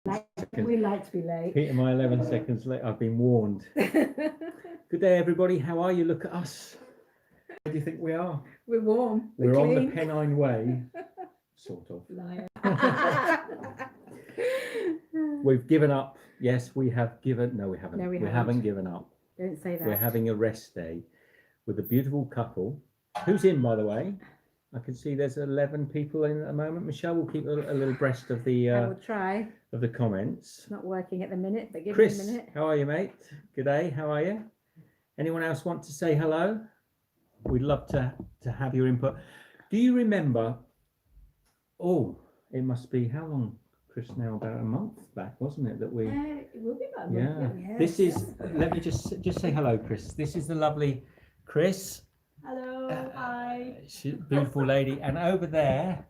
We like to be late. Peter, my 11 seconds late. I've been warned. Good day, everybody. How are you? Look at us. Where do you think we are? We're warm. We're on the Pennine Way, sort of. Liar. We've given up. Yes, we have given. No, we haven't. No, we haven't given up. Don't say that. We're having a rest day with a beautiful couple. Who's in, by the way? I can see there's 11 people in at the moment. Michelle will keep a little breast of the. I will try. Of the comments. It's not working at the minute, but give Chris, me a minute. how are you, mate? Good day. How are you? Anyone else want to say hello? We'd love to have your input. Do you remember? Oh, it must be how long, Chris? Now about a month back, wasn't it? That we. It will be about a Yeah. month. Yes. This is. Let me just say hello, Chris. This is the lovely Chris. Hello. Hi. She's a beautiful lady, and over there,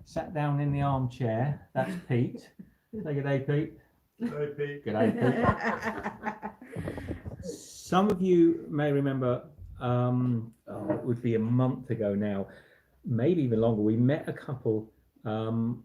sat down in the armchair. That's Pete. Say good day, Pete. Good day, Pete. Good day, Pete. Some of you may remember, it would be a month ago now, maybe even longer. We met a couple on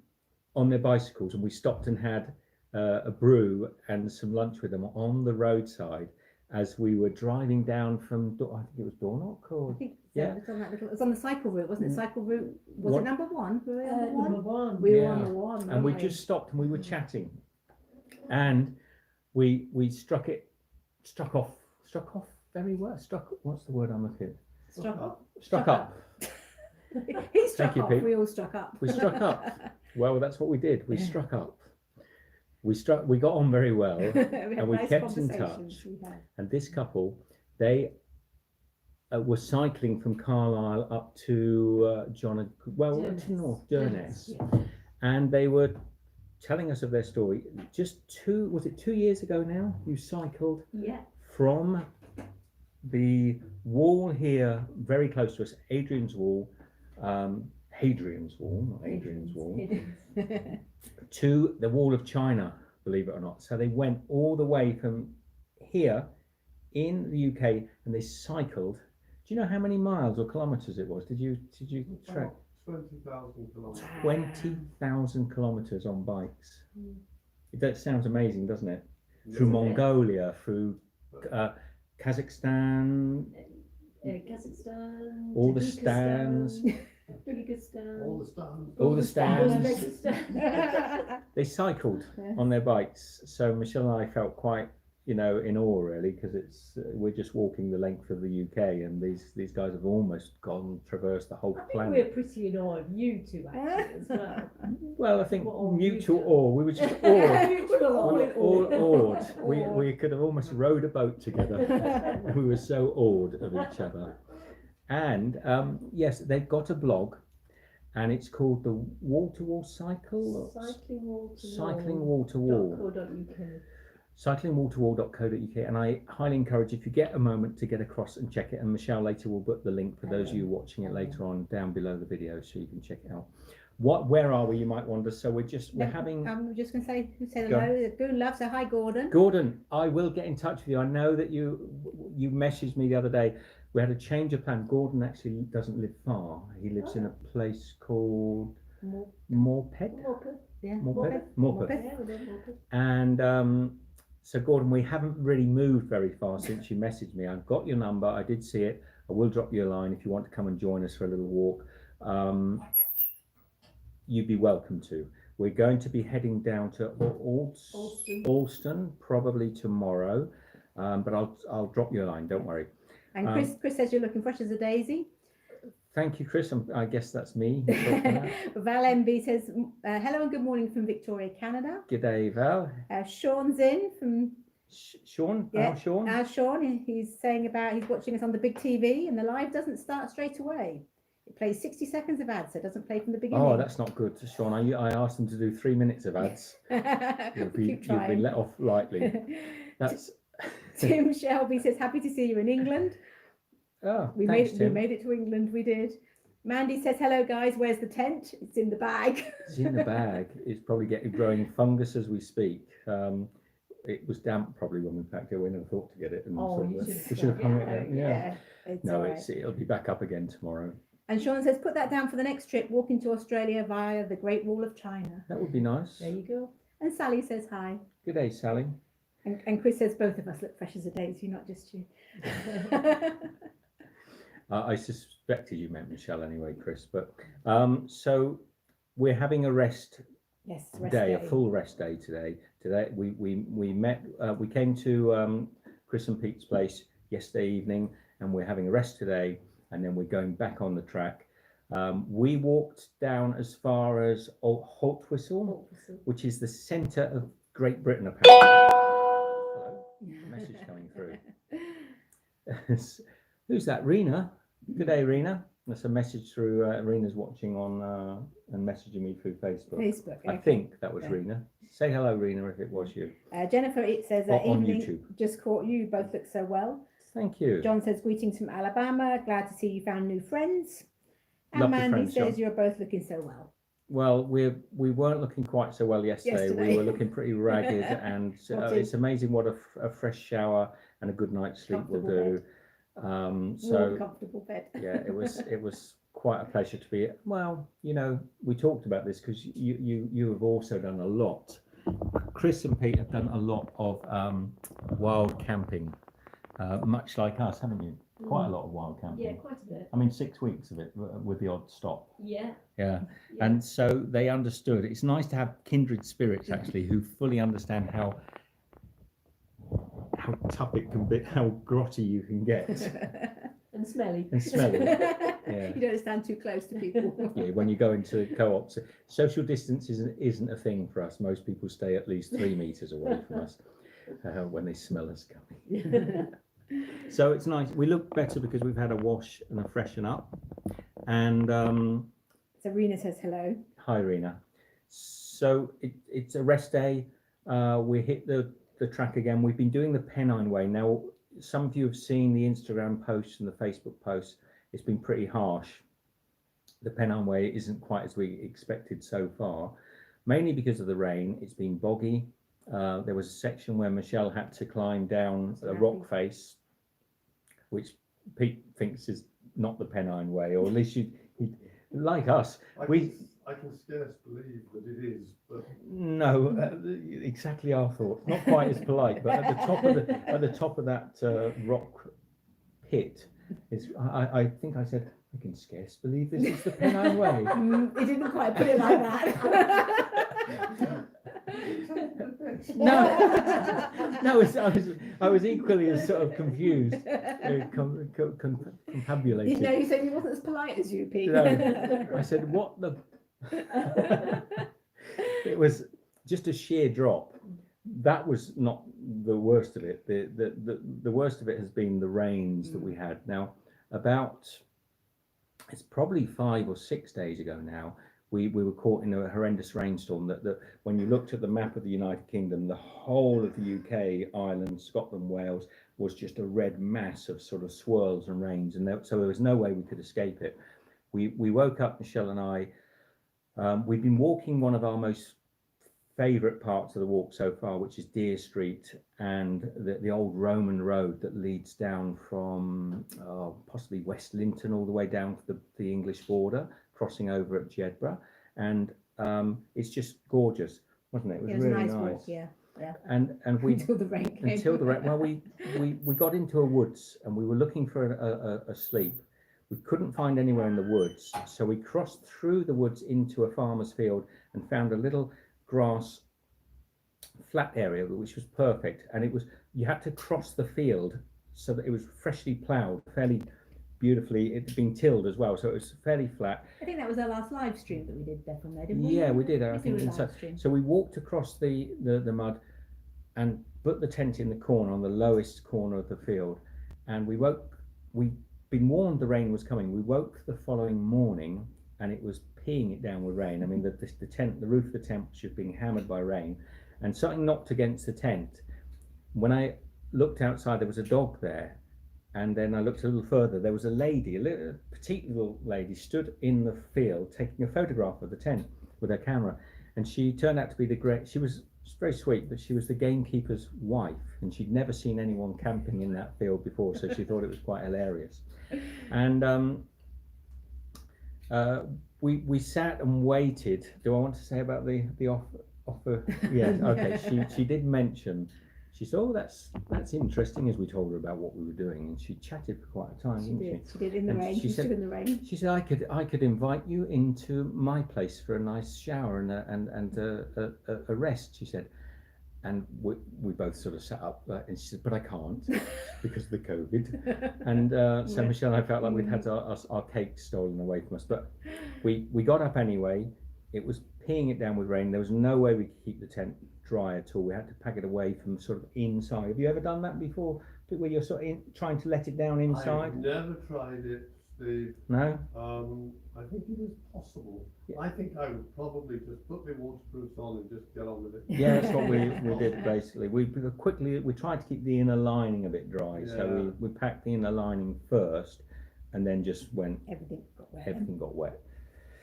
their bicycles, and we stopped and had a brew and some lunch with them on the roadside as we were driving down from, I think it was Dornoch, or I think yeah, it's on that little. It's on the cycle route, wasn't it? Cycle route. Was What? it number one? Were we on the one? Number one. We were Yeah. on the one. and we weren't just stopped and we were chatting, and we struck off very well. What's the word I'm looking? struck up. Struck up. He struck Thank you, off. Pete. We all struck up. We struck up. Well, that's what we did. We struck up. We got on very well, and we kept in touch. And this couple, they were cycling from Carlisle up to Durness. to North Durness, Yeah. and they were telling us of their story. Just 2 years ago now? You cycled Yeah. from the wall here, very close to us, Hadrian's Wall, not Adrian's Wall, to the Wall of China, believe it or not. So they went all the way from here in the UK, and they cycled. Do you know how many miles or kilometres it was? Did you track? 20,000 kilometres. 20,000 kilometres on bikes. That sounds amazing, doesn't it? Through Yeah. Mongolia, through Kazakhstan, Kazakhstan. all the Tajikistan, stands, Kyrgyzstan. all the stands. Uzbekistan. They cycled Yes. on their bikes. So Michelle and I felt quite, in awe really, because we're just walking the length of the UK, and these guys have almost traversed the whole I think planet. we're pretty in awe of you two actually as well. Well, I think What all mutual mutual. awe. We were just awed. Mutual awe. We were all awed. Awed. We could have almost rowed a boat together. We were so awed of each other. And yes, they've got a blog, and it's called the Wall to Wall Cycle. Cycling wall to Cycling Wall to Wall. .co.uk. cyclingwalltowall.co.uk, and I highly encourage, if you get a moment, to get across and check it. And Michelle later will put the link for those of you watching it later on down below the video, so you can check it out. Where are we, you might wonder? So we're having I'm just going to say Go hello. Good love. So hi, Gordon. Gordon. I will get in touch with you. I know that you messaged me the other day. We had a change of plan. Gordon actually doesn't live far. He lives in a place called Morpeth. Yeah. Morpeth. Yeah, we don't Morpeth. And so Gordon, we haven't really moved very far since you messaged me. I've got your number. I did see it. I will drop you a line if you want to come and join us for a little walk. You'd be welcome to. We're going to be heading down to Alston probably tomorrow, but I'll drop you a line. Don't worry. And Chris says you're looking fresh as a daisy. Thank you, Chris. I guess that's me. Val MB says hello and good morning from Victoria, Canada. Good day, Val. Sean's in from Sean? Yeah. Sean? Sean. He's saying about he's watching us on the big TV, and the live doesn't start straight away. It plays 60 seconds of ads, so it doesn't play from the beginning. Oh, that's not good, Sean. I asked them to do 3 minutes of ads. You've Keep been trying. let off lightly. That's Tim Shelby says happy to see you in England. oh, We thanks, made Tim. it to England. We did. Mandy says hello guys. Where's the tent? It's in the bag. It's in the bag. It's probably growing fungus as we speak. It was damp probably when we packed it. We never thought to get it. And Oh, sort you of- should have we should have hung it out. Yeah. It's No, all right. it'll be back up again tomorrow. And Sean says put that down for the next trip. Walking to Australia via the Great Wall of China. That would be nice. There you go. And Sally says hi. Good day, Sally. And Chris says both of us look fresh as a daisy, not just you. I suspected you meant Michelle anyway, Chris. But so we're having a rest Yes, day, a full rest day today. Today we met. We came to Chris and Pete's place yesterday evening, and we're having a rest today, and then we're going back on the track. We walked down as far as Holtwhistle, which is the centre of Great Britain, apparently. Hello, message coming through. Who's that? Rena. Good day, Rena. That's a message through. Rena's watching on and messaging me through Facebook. I think that was Rena. Say hello, Rena, if it was you. Jennifer, it says On evening, YouTube. just caught you. Both look so well. Thank you. John says greetings from Alabama. Glad to see you found new friends. And Lovely Mandy friends, says John. you're both looking so well. Well, we weren't looking quite so well yesterday. We were looking pretty ragged, and it's amazing what a fresh shower and a good night's sleep will do. So comfortable bed. Yeah, it was quite a pleasure to be. Well, you know, we talked about this because you have also done a lot. Chris and Pete have done a lot of wild camping, much like us, haven't you? Quite a lot of wild camping. Yeah, quite a bit. I mean, 6 weeks of it with the odd stop. Yeah. Yeah. And so they understood. It's nice to have kindred spirits actually who fully understand how tough it can be, how grotty you can get. And smelly. And smelly. Yeah. You don't stand too close to people. Yeah, when you go into co-ops, social distance isn't a thing for us. Most people stay at least 3 meters away from us when they smell us coming. So it's nice. We look better because we've had a wash and a freshen up. And So Rena says hello. hi, Rena. So it's a rest day. We hit the track again. We've been doing the Pennine Way. Now, some of you have seen the Instagram posts and the Facebook posts. It's been pretty harsh. The Pennine Way isn't quite as we expected so far, mainly because of the rain. It's been boggy. There was a section where Michelle had to climb down a rock face, which Pete thinks is not the Pennine Way, or at least he like us. I can scarce believe that it is, but No, exactly our thoughts. Not quite as polite, but at the top of that rock pit is. I think I said I can scarce believe this is the Pennine Way. It didn't quite put it like that. No, I was equally as sort of confused, confabulated. No, you said he wasn't as polite as you, Pete. No, I said, what the? It was just a sheer drop. That was not the worst of it. The worst of it has been the rains that we had. Now, it's probably 5 or 6 days ago now, we were caught in a horrendous rainstorm that when you looked at the map of the United Kingdom, the whole of the UK, Ireland, Scotland, Wales was just a red mass of sort of swirls and rains, and so there was no way we could escape it. We woke up, Michelle and I. We've been walking one of our most favourite parts of the walk so far, which is Deer Street and the old Roman road that leads down from possibly West Linton all the way down to the English border, crossing over at Jedburgh, and it's just gorgeous, wasn't it? It was really nice walk, yeah. And we until the rain came. Well, we got into a woods and we were looking for a sleep. We couldn't find anywhere in the woods, so we crossed through the woods into a farmer's field and found a little grass flat area which was perfect, and you had to cross the field so that it was freshly ploughed, fairly beautifully. It had been tilled as well, so it was fairly flat. I think that was our last live stream that we did there from there, didn't we? Yeah, we did. I think live so. stream. So we walked across the mud and put the tent in the corner, on the lowest corner of the field, and we'd been warned the rain was coming. We woke the following morning and it was peeing it down with rain. I mean, the roof of the tent was just being hammered by rain, and something knocked against the tent. When I looked outside, there was a dog there, and then I looked a little further. There was a lady, a petite little lady, stood in the field taking a photograph of the tent with her camera, and she turned out to be she was very sweet, but she was the gamekeeper's wife, and she'd never seen anyone camping in that field before, so she thought it was quite hilarious. And we sat and waited. Do I want to say about the offer? Yes. Okay. She did mention. She said, "Oh, that's interesting," as we told her about what we were doing, and she chatted for quite a time, She didn't did. she? She did in the And rain. she She said- stood in the rain. She said, I could invite you into my place for a nice shower and a rest," she said. And we both sort of sat up, and she said, "But I can't because of the COVID." And so Yeah. Michelle and I felt like we'd had our cake stolen away from us. But we got up anyway. It was peeing it down with rain. There was no way we could keep the tent dry at all. We had to pack it away from sort of inside. Have you ever done that before, where you're sort of trying to let it down inside? I've never tried it, Steve. No? I think it is possible. Yeah. I think I would probably just put my waterproofs on and just get on with it. Yeah, that's what we did basically. We tried to keep the inner lining a bit dry, Yeah. so we packed the inner lining first, and then just went. Everything got wet. Everything got wet,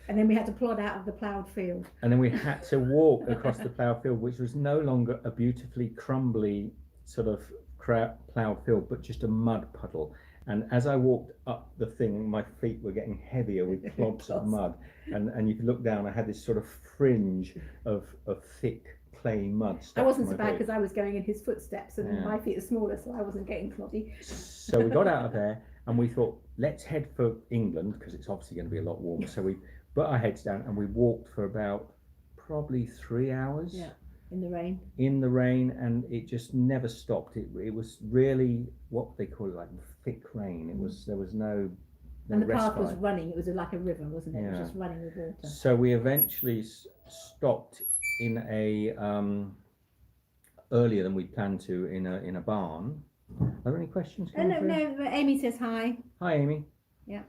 And then we had to plod out of the ploughed field. and then we had to walk across the ploughed field, which was no longer a beautifully crumbly sort of ploughed field, but just a mud puddle. And as I walked up the thing, my feet were getting heavier with clods of mud, and you could look down. I had this sort of fringe of thick clay mud. I stuck wasn't to so my bad feet. because I was going in his footsteps and Yeah. my feet are smaller, so I wasn't getting cloddy. So we got out of there and we thought, let's head for England because it's obviously going to be a lot warmer. So we put our heads down and we walked for about probably 3 hours Yeah. In the rain. in the rain, and it just never stopped. It was really what they call it, like thick rain. There was no And the path was respite. running. It was like a river, wasn't it? It Yeah. was just running with water. So we eventually stopped in a earlier than we planned to in a barn. Are there any questions? Oh, coming no, through? no, Amy says hi. Hi, Amy. Yeah.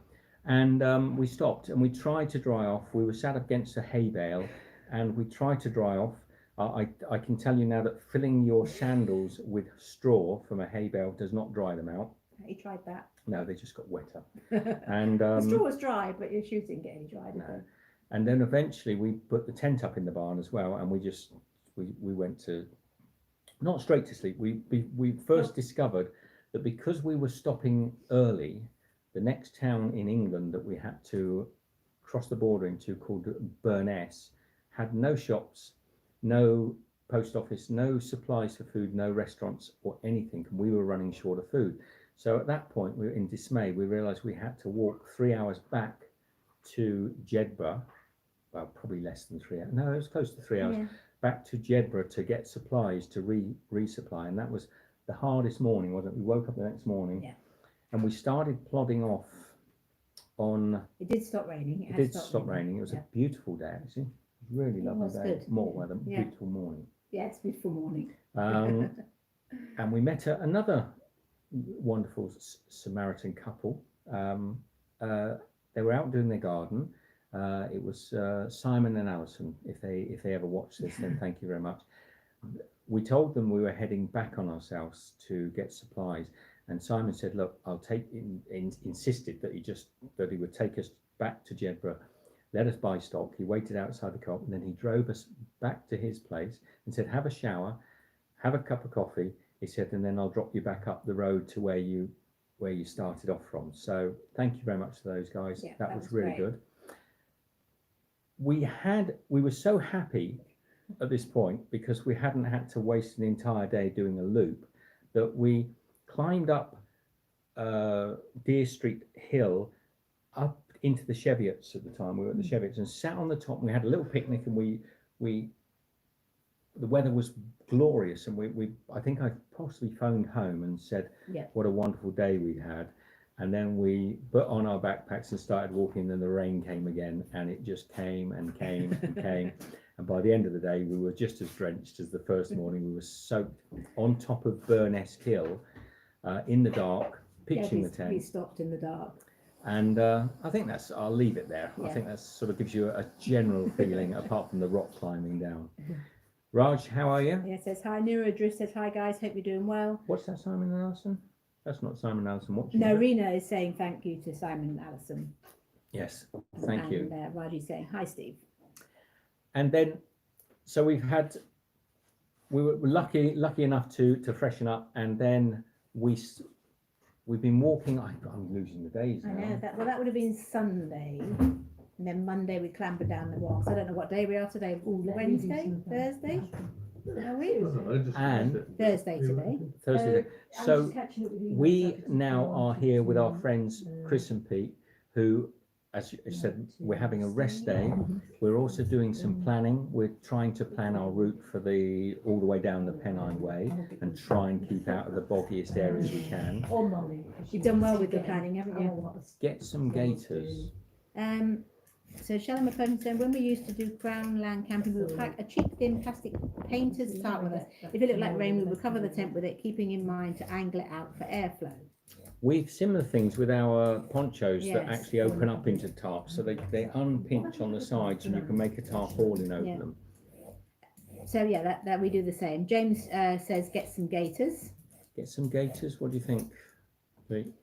And we stopped and we tried to dry off. We were sat up against a hay bale and we tried to dry off. I can tell you now that filling your sandals with straw from a hay bale does not dry them out. He tried that. No, they just got wetter. The And straw was dry, but your shoes didn't get any dry, did no. they? And then eventually we put the tent up in the barn as well, and we went to, not straight to sleep. We first discovered that because we were stopping early, the next town in England that we had to cross the border into, called Burness, had no shops, no post office, no supplies for food, no restaurants or anything, and we were running short of food. So at that point, we were in dismay. We realised we had to walk 3 hours back to Jedburgh. Well, probably less than 3 hours. No, it was close to 3 hours. Yeah. Back to Jedburgh to get supplies to resupply, and that was the hardest morning, wasn't it? We woke up the next morning, Yeah. and we started plodding off on. It did stop raining. It did stop raining. It was Yeah. a beautiful day, actually. It was a really It lovely was day. good. More weather, Yeah. beautiful morning. Yeah, it's a beautiful morning. And we met another wonderful Samaritan couple. They were out doing their garden. It was Simon and Alison. If they ever watch this, then thank you very much. We told them we were heading back on ourselves to get supplies, and Simon said, "Look, I'll take." Insisted that he would take us back to Jedburgh, let us buy stock. He waited outside the co-op, and then he drove us back to his place and said, "Have a shower, have a cup of coffee." He said, "And then I'll drop you back up the road to where you started off from." So thank you very much to those guys. Yeah, that that was was really great. good. We were so happy at this point because we hadn't had to waste an entire day doing a loop that we climbed up Deer Street Hill up into the Cheviots at the time. We were at the Cheviots and sat on the top, and we had a little picnic, and the weather was glorious, and I think I possibly phoned home and said Yeah. what a wonderful day we had. And then we put on our backpacks and started walking, and the rain came again, and it just came and came and came. And by the end of the day, we were just as drenched as the first morning. We were soaked on top of Burness Hill in the dark, pitching the We tent. stopped in the dark. And I think I'll leave it there. I Yeah. think that sort of gives you a general feeling, apart from the rock climbing down. Raj, how are you? Yeah, it says hi. Nira Adriss says hi, guys. Hope you're doing well. What's that, Simon and Alison? That's not Simon and Alison watching. No, is it? Rena is saying thank you to Simon and Alison. Yes, thank you. And Raji's saying hi, Steve. And then, so we were lucky enough to freshen up, and then we've been walking. I'm losing the days I now. know that. Well, that would have been Sunday. And then Monday we clamber down the walks. I don't know what day we are today. Wednesday, Thursday. Are we? And Thursday today. Thursday. I'm So just catching up with you. we now are here with our friends Chris and Pete, who, as you said, we're having a rest day. We're also doing some planning. We're trying to plan our route for all the way down the Pennine Way and try and keep out of the boggiest areas we can. Or Molly. You've done well with the planning, haven't you? Get some gators. So Shelley McClellan said, when we used to do Crown Land camping, we would pack a cheap thin plastic painter's tarp with us. If it looked like rain, we would cover the tent with it, keeping in mind to angle it out for airflow. We've similar things with our ponchos that Yes. actually open up into tarps, so they unpinch on the sides and you can make a tarpaulin over Yeah. them. So yeah, that we do the same. James says get some gaiters. Get some gators. What do you think, Pete?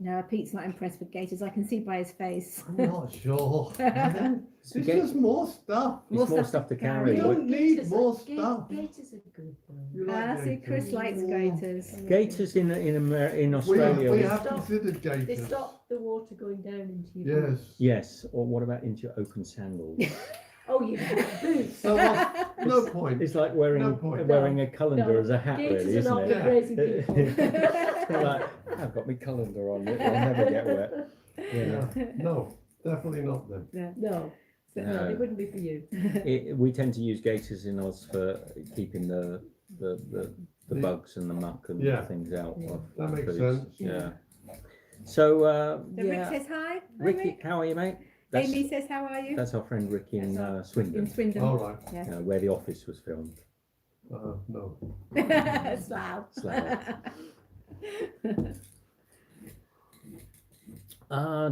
No, Pete's not impressed with gaiters. I can see by his face. I'm not sure. It's Ga- just more stuff. It's more stuff to carry. We don't need Gators more are- stuff. Gators are good though. You like See, Chris gators? likes gaiters. Gators in Australia. We we- have Stop. considered They gators. stop the water going down into your boots. Yes. Yes, or what about into your open sandals? Oh, you got boots. So no point. It's like wearing No point. a colander No, as a hat, Gators really, are isn't not it? for crazy people. It's like, I've got my colander on, it'll never get wet. Yeah. Yeah. No, definitely not them. No, No. it wouldn't be for you. We tend to use gators in Oz for keeping the bugs and the muck and Yeah. things out of That makes foods. sense. Yeah. So, So Rick yeah. says hi. Hi, Ricky, Rick. how are you, mate? Amy says how are you? That's our friend Rick in In Swindon, Swindon. All right. where The Office was filmed. No. Slough. Slough.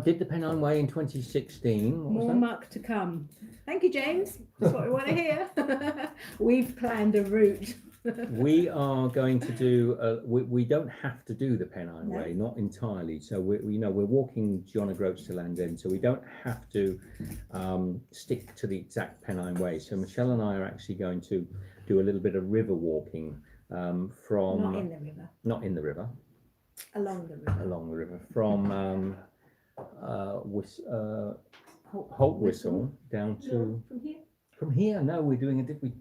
Did the Pennine Way in 2016. What was More that? muck to come. Thank you, James. That's what we want to hear. We've planned a route. We are going to do. We don't have to do the Pennine No. Way, not entirely. So we're walking John O'Groats to Land's End, so we don't have to stick to the exact Pennine Way. So Michelle and I are actually going to do a little bit of river walking from Not in the river. not in the river, Along the river. along the river from Holt Whistle down to. No, from here. From here, no, we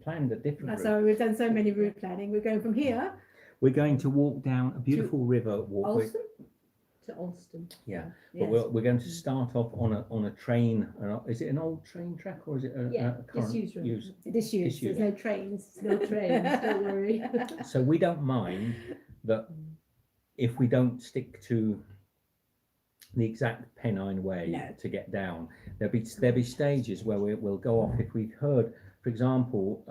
planned a different route. So we've done so many route planning. We're going from here We're going to walk down a beautiful river walkway. Alston. To Alston. Yeah, Yes. but we're going to start off on a train. Is it an old train track or is it Yeah, a current disused road. use? Disused. There's no trains. No trains, don't worry. So we don't mind that if we don't stick to the exact Pennine Way No. to get down. There'll be stages where we'll go off. If we've heard, for example,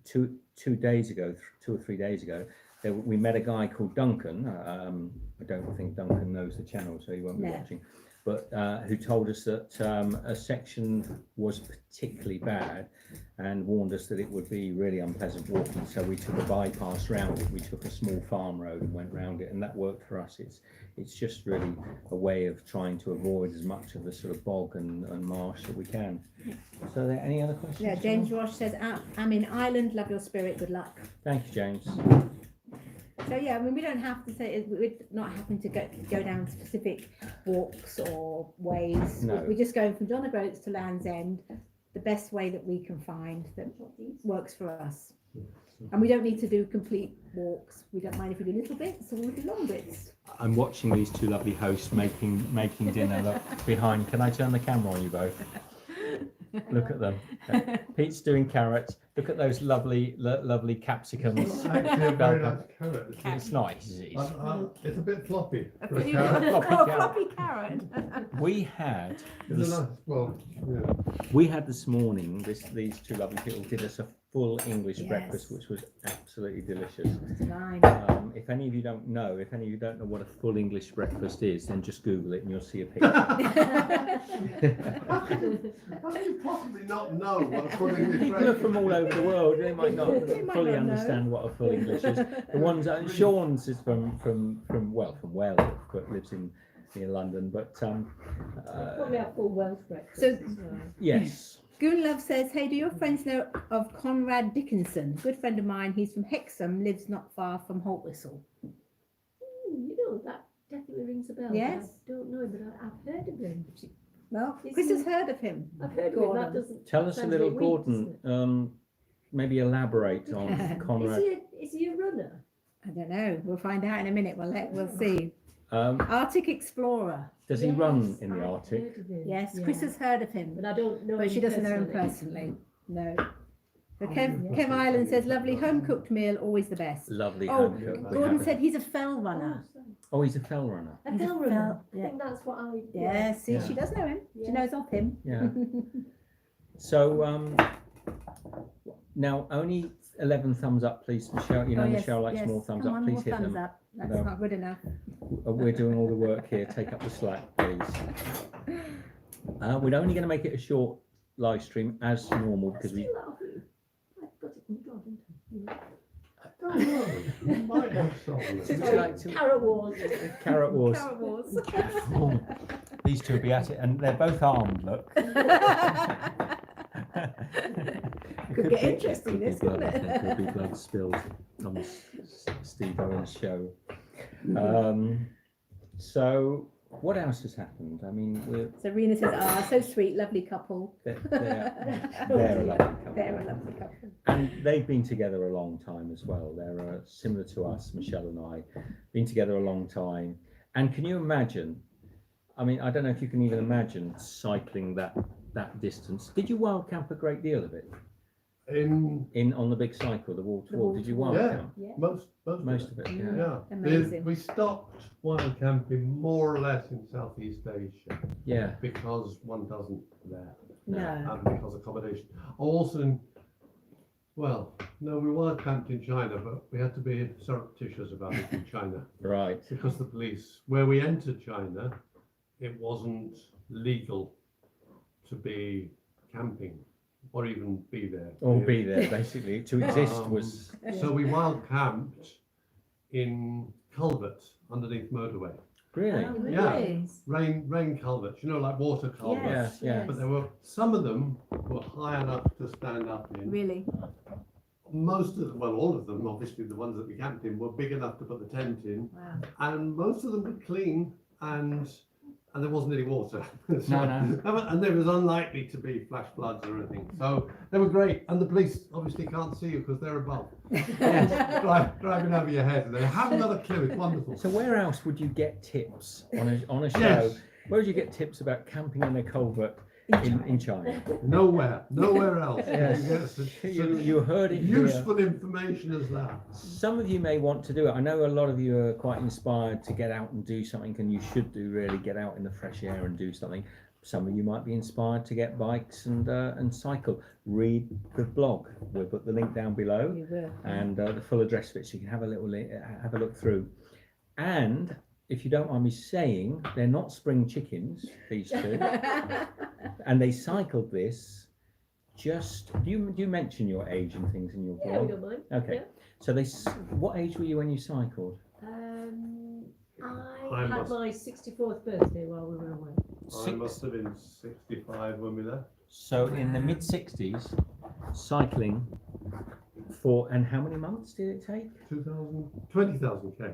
2 days ago, 2 or 3 days ago, we met a guy called Duncan. I don't think Duncan knows the channel, so he won't be No. watching. But who told us that a section was particularly bad and warned us that it would be really unpleasant walking. So we took a bypass round it. We took a small farm road and went round it, and that worked for us. It's just really a way of trying to avoid as much of the sort of bog and marsh that we can. So are there any other questions? Yeah, James Roche says, I'm in Ireland, love your spirit, good luck. Thank you, James. So yeah, I mean, we don't have to say, we're not having to go down specific walks or ways. No. We're just going from John O'Groats to Land's End, the best way that we can find that works for us. And we don't need to do complete walks. We don't mind if we do little bits or we do long bits. I'm watching these two lovely hosts making dinner. Look behind. Can I turn the camera on you both? Look at them. Pete's doing carrots. Look at those lovely capsicums. Actually, a very nice carrot. It's nice. It's a bit floppy. for a You've carrot. got Floppy a floppy carrot. We had It's a nice, well, yeah. we had this morning. These two lovely people did us a full English Yes. breakfast, which was absolutely delicious. Divine. If any of you don't know what a full English breakfast is, then just Google it and you'll see a picture. How can you possibly not know what a full English People are breakfast from all over the world. They might not They might fully not know. understand what a full English is. The ones Sean's is from Wales, but lives near London. But Probably our full Welsh breakfast. So- as well. yes, Goonlove says, hey, do your friends know of Conrad Dickinson? Good friend of mine. He's from Hexham, lives not far from Holt Whistle. You know, that definitely rings a bell. but Yes. I don't know, but I've heard of him. Well, Is Chris he- has heard of him. I've heard of it. Gordon. That doesn't. Tell us a sounds little, bit weak, Gordon. doesn't Maybe elaborate on Yeah. Conrad. Is he a runner? I don't know. We'll find out in a minute. We'll see. Um, Arctic explorer. does he run Yes, in the I've Arctic? heard of him, Yes, yeah. Chris has heard of him, But I don't know. but she doesn't know him personally. personally. No. So Oh, Kev yeah. Island says, lovely home cooked meal, always the best. Lovely. Oh, home cooked. Gordon said he's a fell runner. Oh, he's a fell runner. A He's a fell runner. fell- I yeah. think that's what I. Yeah, see, Yeah. she does know him. She Yeah. knows of him. Yeah. So now only 11 thumbs up, please, Michelle. You know Oh, yes, Michelle likes yes. more thumbs Come up. on, Please more hit thumbs them. up. That's No. not good enough. We're doing all the work here. Take up the slack, please. We're only going to make it a short live stream as normal because we. Still out of you. I've got it from God, haven't I? I don't know. You might have something. Would you like to- Carrot wars. Carrot Wars. Carrot Wars. Oh, these two will be at it, and they're both armed. Look. Could get interesting, this, couldn't it? There could be blood spilled on Steve Owens' show. So, what else has happened? I mean, So Rena says, so sweet, lovely couple. they're a lovely couple. They're a lovely couple. And they've been together a long time as well. They're similar to us, Michelle and I, been together a long time. And can you imagine? I mean, I don't know if you can even imagine cycling that distance. Did you wild camp a great deal of it? On the big cycle, the wall to wall? Did you wild Yeah. camp? Yeah. most of it? Yeah. Yeah. Amazing. We stopped wild camping more or less in Southeast Asia Yeah. because one doesn't there, No. and because accommodation. Also, we wild camped in China, but we had to be surreptitious about it in China Right. because the police, where we entered China, it wasn't legal to be camping or even be there. Or be there, basically. To exist was. So we wild camped in culverts underneath motorway. Really? Oh, Yeah. really? Rain culverts, like water culverts. Yes, Yeah, yeah. yes. But there were some of them were high enough to stand up in. Really? Most of them, all of them, obviously the ones that we camped in, were big enough to put the tent in, Wow. and most of them were clean and there wasn't any water. No, no. And there was unlikely to be flash floods or anything. So they were great. And the police obviously can't see you because they're above. Driving over your head. They haven't got a clue. It's wonderful. So where else would you get tips on a show? Yes. Where would you get tips about camping in a culvert in China? Nowhere else. Yes. You get such You heard it here. useful information as that. Some of you may want to do it. I know a lot of you are quite inspired to get out and do something, and you should do really get out in the fresh air and do something. Some of you might be inspired to get bikes and cycle. Read the blog. We'll put the link down below You will. and the full address of it, so you can have a look through. And if you don't mind me saying, they're not spring chickens, these two, and they cycled this. Just do you mention your age and things in your Yeah, we blog? don't mind. Okay. So what age were you when you cycled? I had must- my 64th birthday while we were away. I must have been 65 when we left. So in the mid 60s, cycling for, and how many months did it take? 20,000 K.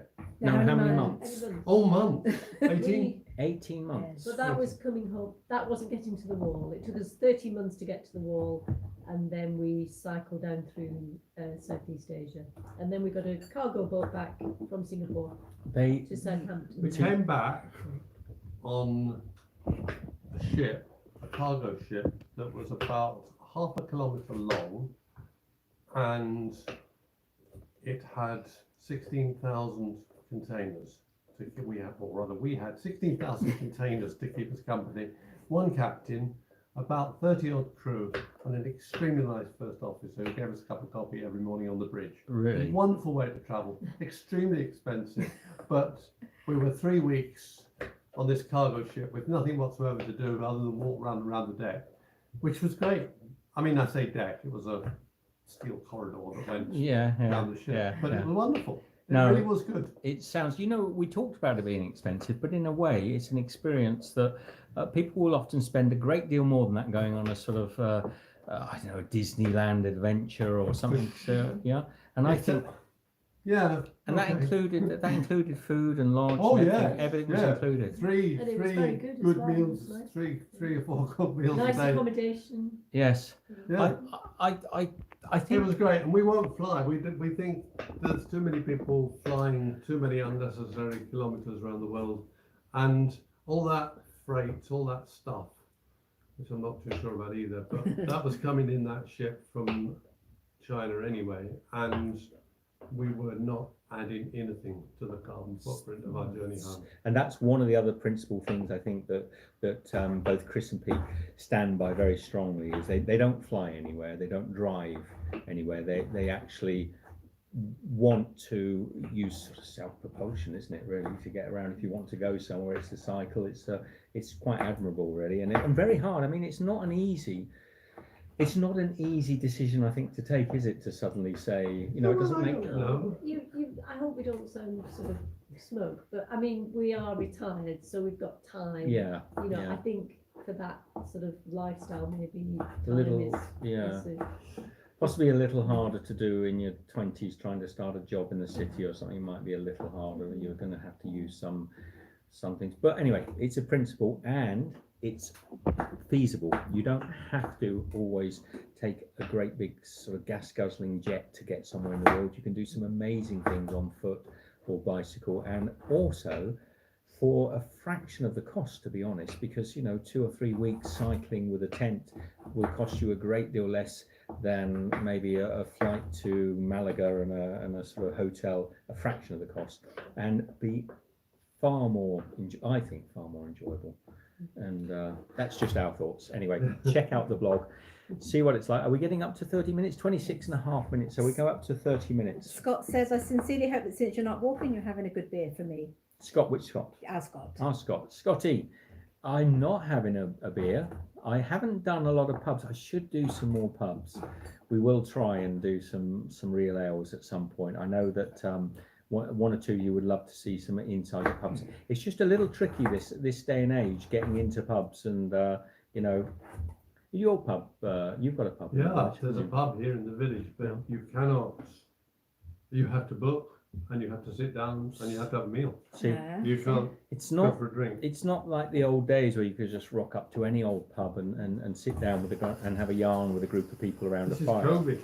No, how many months? Every month. Oh, month. 18. We- 18 months. But that was coming home. That wasn't getting to the wall. It took us 30 months to get to the wall, and then we cycled down through Southeast Asia, and then we got a cargo boat back from Singapore They to Southampton. We came back on a ship, a cargo ship that was about half a kilometre long, and it had 16,000 containers. We had 16,000 containers to keep us company. One captain, about 30 odd crew, and an extremely nice first officer who gave us a cup of coffee every morning on the bridge. really. Wonderful way to travel, extremely expensive, but we were 3 weeks on this cargo ship with nothing whatsoever to do other than walk around the deck, which was great. I mean, I say deck, it was a steel corridor that went Yeah, down the ship, yeah, but yeah. it was wonderful. It No. really was good. It sounds, we talked about it being expensive, but in a way, it's an experience that people will often spend a great deal more than that going on a sort of, I don't know, a Disneyland adventure or something. So, yeah, and I It's think, Yeah. And that okay. included food and lodge. Oh, and yeah, everything was yeah. included. Three And it was three very good as good well, meals, it was nice. three or four good meals Nice a day. accommodation. Yes, Yeah. I It think was great, and we won't fly. We think there's too many people flying too many unnecessary kilometres around the world, and all that freight, all that stuff, which I'm not too sure about either. But that was coming in that ship from China anyway, and we were not adding anything to the carbon footprint of our journey home. and that's one of the other principal things I think that both Chris and Pete stand by very strongly is they don't fly anywhere, they don't drive anywhere, they actually want to use sort of self-propulsion, isn't it, really, to get around. If you want to go somewhere, it's a cycle. It's quite admirable, really, and very hard. I mean, it's not an easy decision, I think, to take, is it, to suddenly say, it doesn't make. No. I hope we don't sound sort of smoke, but I mean, we are retired, so we've got time. Yeah, I think for that sort of lifestyle, maybe a little, is possibly a little harder to do in your 20s, trying to start a job in the city or something might be a little harder. You're going to have to use some things. But anyway, it's a principle and it's feasible. You don't have to always take a great big sort of gas guzzling jet to get somewhere in the world. You can do some amazing things on foot or bicycle, and also for a fraction of the cost, to be honest, because 2 or 3 weeks cycling with a tent will cost you a great deal less than maybe a flight to Malaga and a sort of hotel, a fraction of the cost, and be far more enjoyable. And that's just our thoughts. Anyway, check out the blog, see what it's like. Are we getting up to 30 minutes? 26 and a half minutes, so we go up to 30 minutes. Scott says, I sincerely hope that since you're not walking, you're having a good beer for me. Scott, which Scott? Our Scott. Our Scott. Scotty, I'm not having a beer. I haven't done a lot of pubs. I should do some more pubs. We will try and do some real ales at some point. I know that one or two you would love to see some inside the pubs. It's just a little tricky this day and age getting into pubs, and your pub, you've got a pub. Yeah, there's a pub here in the village, but you have to book, and you have to sit down, and you have to have a meal. See, You can't it's go not for a drink. it's not like the old days where you could just rock up to any old pub and sit down and have a yarn with a group of people around This a is fire. COVID.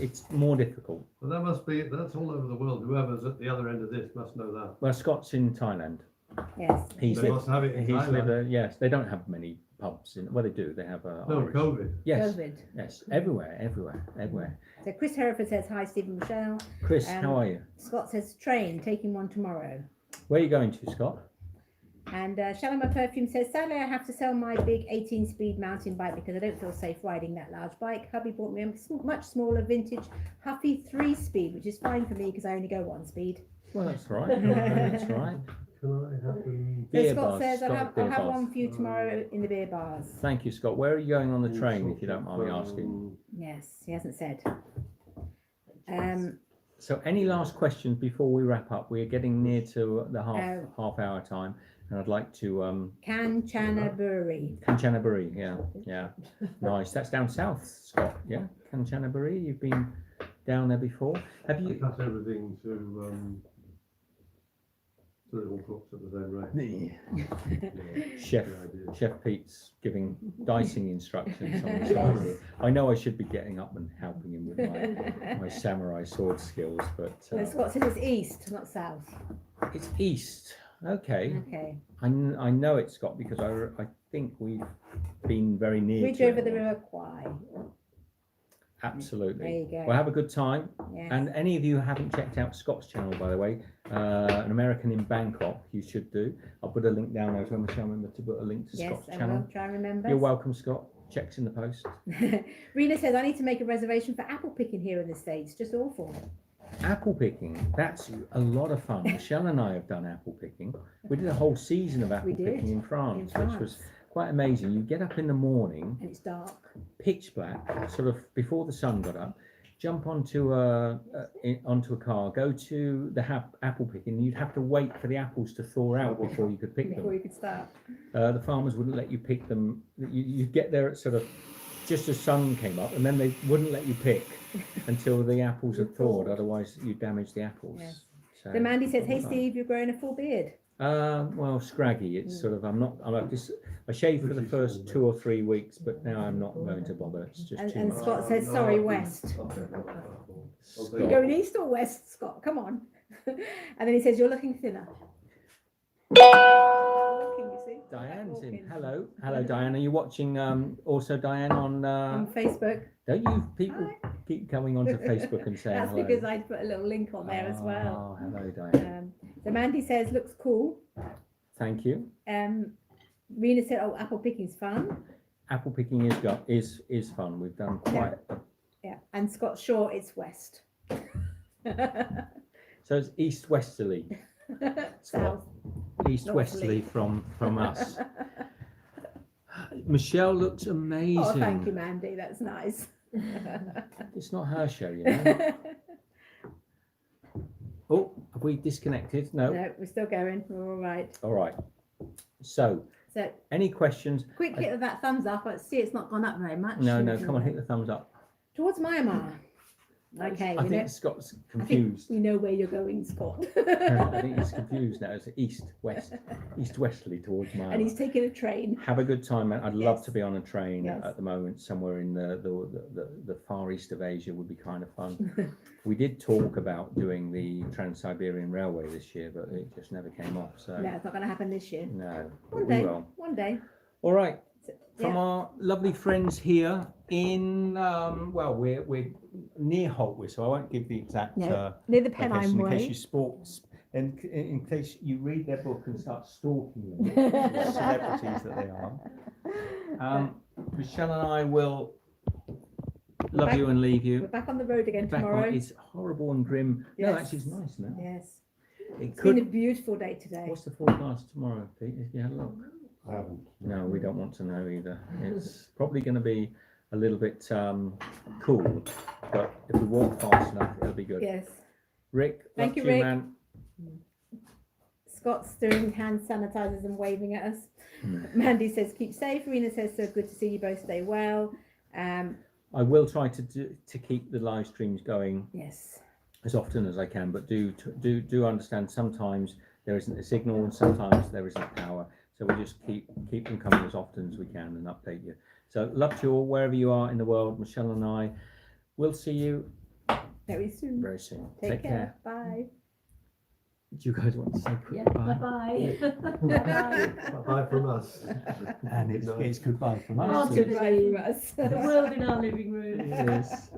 It's more difficult. Well, that's all over the world. Whoever's at the other end of this must know that. Well, Scott's in Thailand. Yes. He's They must have it in Thailand. yes, they don't have many pubs in. Well, they do. They have No, Irish. COVID. Yes, COVID. yes, everywhere. So Chris Hereford says, hi, Stephen Michelle. Chris, how are you? Scott says, train, taking one tomorrow. Where are you going to, Scott? And Shalomar Perfume says, sadly, I have to sell my big 18-speed mountain bike because I don't feel safe riding that large bike. Hubby bought me a much smaller vintage Huffy 3-speed, which is fine for me because I only go 1 speed. Well, that's right. That's right. Can I have them? So Beer Scott bars, says, I'll beer have bars. one for you tomorrow in the beer bars. Thank you, Scott. Where are you going on the train, if you don't mind me asking? Yes, he hasn't said. So, any last questions before we wrap up? We're getting near to the half hour time, and I'd like to Kanchanaburi. Kanchanaburi, yeah, nice. That's down south, Scott. Yeah, Kanchanaburi. You've been down there before. Have I you? cut everything to it all cooks at the same rate. Chef Pete's giving dicing instructions on the side. I know I should be getting up and helping him with my samurai sword skills, but So Scott says it's east, not south. it's east. Okay, Okay. I know it's Scott because I think we've been very near. Bridge to over it. the River Kwai. Absolutely. There you go. Well, have a good time. Yes. And any of you who haven't checked out Scott's channel, by the way, an American in Bangkok, you should do. I'll put a link down there as well. Michelle, remember to put a link to Yes, Scott's I channel. will try and remember. You're welcome, Scott. Checks in the post. Rena says, I need to make a reservation for apple picking here in the States. Just awful. Apple picking, that's a lot of fun. Michelle and I have done apple picking. We did a whole season of apple We did, picking in France, in which was France. quite amazing. You get up in the morning, And it's dark. pitch black, sort of before the sun got up, jump onto a car, go to the apple picking. You'd have to wait for the apples to thaw out before you could pick them. Before you could start. The farmers wouldn't let you pick them. You'd get there at sort of just as sun came up, and then they wouldn't let you pick until the apples had thawed. Otherwise, you damage the apples. Yes. So, So Mandy says, "Hey Steve, you're growing a full beard." well, scraggy. It's sort of. I shaved for the first 2 or 3 weeks, but now I'm not going to bother. It's just too And much. Scott says, "Sorry, West." Scott. You're going east or west, Scott? Come on. And then he says, "You're looking thinner." Walking, you see? Diane's in. Walking. Hello, Diane. Are you watching? Also, Diane on. On Facebook. Don't you people keep coming onto Facebook and saying That's hello? because I put a little link on there as well. Oh, hello, Diane. So Mandy says, "Looks cool." Thank you. Rena said, "Oh, apple picking's fun." Apple picking is fun. We've done quite. Yeah. And Scott's sure it's west. So it's east westerly. South. East westerly from us. Michelle looks amazing. Oh, thank you, Mandy. That's nice. It's not her show, you know. Oh, have we disconnected? No. No, we're still going. We're all right. All right. So, So, any questions? quick hit of that thumbs up. I see it's not gone up very much. No, come on, hit the thumbs up. Towards Myanmar. Okay, I think Scott's confused. we know where you're going, Scott. I think he's confused now. It's east westerly towards Myanmar. And he's taking a train. Have a good time, man. I'd love Yes. to be on a train Yes. at the moment, somewhere in the far east of Asia would be kind of fun. We did talk about doing the Trans-Siberian Railway this year, but it just never came off. So No, it's not going to happen this year. no, One we day. will. One day. All right. So, From yeah. our lovely friends here in, well, we're near Holtwith, so I won't give the exact No, near the location Pennine in case Way. you sports, and in case you read their book and start stalking them, the celebrities that they are. Michelle and I will love Back- you and leave We're you. back on the road again Back tomorrow. on, it's horrible and grim. No, Yes. actually, it's nice now. Yes. It It's been a could. beautiful day today. What's the forecast tomorrow, Pete? Have you had a look? I haven't. No, we don't want to know either. It's probably going to be a little bit cool, but if we walk fast enough, it'll be good. Yes. Rick, Thank love you, to you, Rick. man. Scott's doing hand sanitizers and waving at us. Mandy says, "Keep safe." Rena says, "So good to see you both. Stay well." I will try to keep the live streams going Yes. as often as I can, but do understand sometimes there isn't a signal and sometimes there isn't power. So we just keep them coming as often as we can and update you. So love to you all wherever you are in the world. Michelle and I will see you Very soon. very soon. Take care. Bye. Do you guys want to say Yeah, goodbye? bye-bye. Bye from us. And it's goodbye from Oh, us. to Goodbye from us. the world in our living room. Yes.